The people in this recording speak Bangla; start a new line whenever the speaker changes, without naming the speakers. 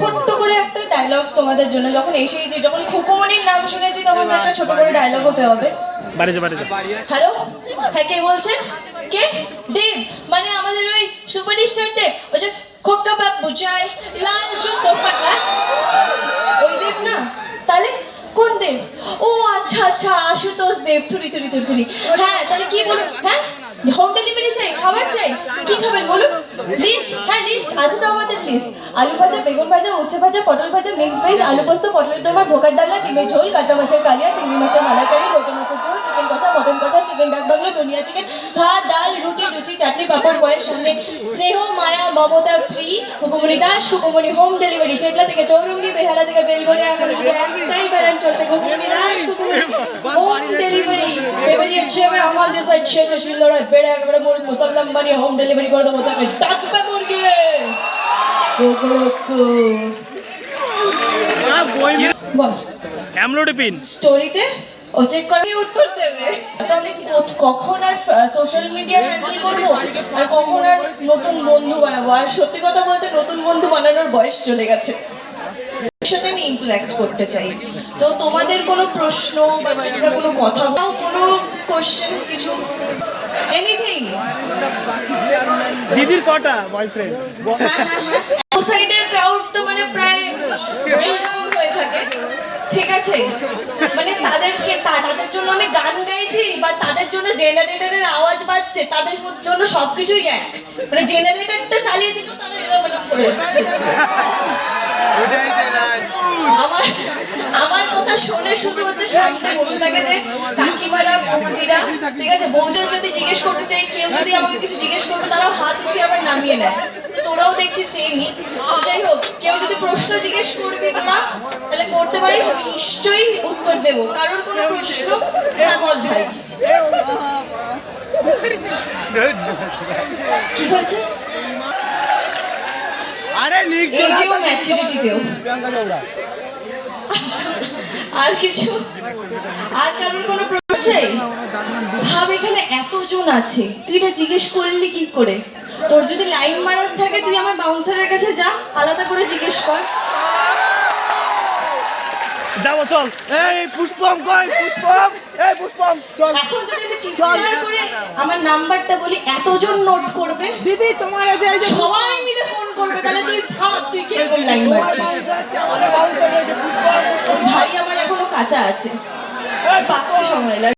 ছোট্ট করে একটা ডায়লগ তোমাদের জন্য। যখন এসেছি, যখন খুকুমনির নাম শুনেছি, তখন একটা ছোট করে ডায়লগ হতে হবে। হ্যালো, হ্যাঁ, কে বলছেন? কে? দেব? মানে আমাদের ওই সুপারস্টার দেব, ওই যে খোকা বাবু চাই লাল জুতো পাটা, ওই দেব না? তাহলে কোন দেব? ও আচ্ছা আচ্ছা, আশুতোষ দেব। থুরি থুরি থুরি থুরি। হ্যাঁ, তাহলে কি বলুন? হ্যাঁ, হোম ডেলিভারি চাই, খাবার চাই, কি খাবেন বলুন? লিস্ট? হ্যাঁ, লিস্ট আছে তো আমাদের লিস্ট। আলু ভাজা, বেগুন ভাজা, উচ্ছে ভাজা, পটল ভাজা, মিক্স ভেজ, আলু পোস্ত, পটলের দোরমা, ধোকার ডালা, ডিমের ঝোল, কাতলা মাছের কালিয়া, চিংড়ি মাছের মালাকারি, লোটে মাছের ঝোল, চিকেন কষা, মটন কষা, চিকেন ডাক বাংলো, ধনিয়া চিকেন, ভাত, ডাল, রুটি, লুচি, চাটনি, পাঁপড়, বয়ের সঙ্গে স্নেহ, মায়া, মমতা free. Khukumoni Das, Khukumoni home delivery, Chetla থেকে চৌরঙ্গি, বেহালা থেকে বেলগড়িয়া, এখন শুধু একটাই ব্যারান চলছে, খুকুমনি দাস, খুকুমনি হোম ডেলিভারি। এবার দিয়েছে আমার দেশে ছেচে শিলনোড়ায় বেড়ে একেবারে মুসলমান বানিয়ে হোম ডেলিভারি করে দেবো। তাকে ডাকবে মুরগি স্টোরিতে ও চেক করে উত্তর দেবে। আমি কখন আর সোশ্যাল মিডিয়া হ্যান্ডেল করবো, আর কখন আর নতুন বন্ধু বানাবো। আর সত্যি কথা বলতে, নতুন বন্ধু বানানোর বয়স চলে গেছে। সাথে আমি ইন্টারঅ্যাক্ট করতে চাই। তো তোমাদের কোনো প্রশ্ন বা তোমরা কোনো কথা বলো, কোনো কোশ্চেন, কিছু, এনিথিং?
দিদির কটা বয়ফ্রেন্ড?
সোসাইটির ক্রাউড তো মানে প্রায় এইরকম হয়ে থাকে, ঠিক আছে? মানে তাদের জন্য আমি গান গাইছি, বা তাদের জন্য জেনারেটরের আওয়াজ বাজছে, তাদের জন্য সবকিছুই এক। মানে জেনারেটরটা চালিয়ে দিল, তারা এরকম করে যাচ্ছে। আমার কথা শুনে শুধু হচ্ছে সামনে বসে থাকে যে কাকিমারা, বৌদিরা, ঠিক আছে? বৌদিও যদি জিজ্ঞেস করতে চাই, কেউ যদি আমাকে কিছু জিজ্ঞেস করবে, তারাও হাত উঠিয়ে আবার নামিয়ে নেয়। তোরাও দেখছি সেমই। যাই হোক, কেউ যদি প্রশ্ন জিজ্ঞেস করবে তোরা, তাহলে করতে পারিস, আমি নিশ্চয়ই উত্তর দেবো। কারোর কোনো প্রশ্ন? হ্যাঁ বল ভাই, কি হয়েছে? এই যে ও ম্যাচুরিটিতেও। আর কিছু? আর কারোর কোনো প্রশ্ন চাই? ভাব, এখানে এতজন আছে, তুই এটা জিজ্ঞেস করলি কি করে? তোর যদি লাইন মারার থাকে, তুই আমার বাউন্সারের কাছে যা, আলাদা করে জিজ্ঞেস কর।
যাবো, চল।
এই পুষ্পম কই? পুষ্পম, এই পুষ্পম চল।
এখন যদি আমি চিৎকার করে আমার নাম্বারটা বলি, এতজন নোট করবে।
দিদি তোমার এই যে
সবাই মিলে ফোন করবে, তাহলে তুই ভাব তুই কিরকম লাইন মারছিস। ভাই, আমার এখনো কাঁচা আছে, পাকতে সময় লাগে।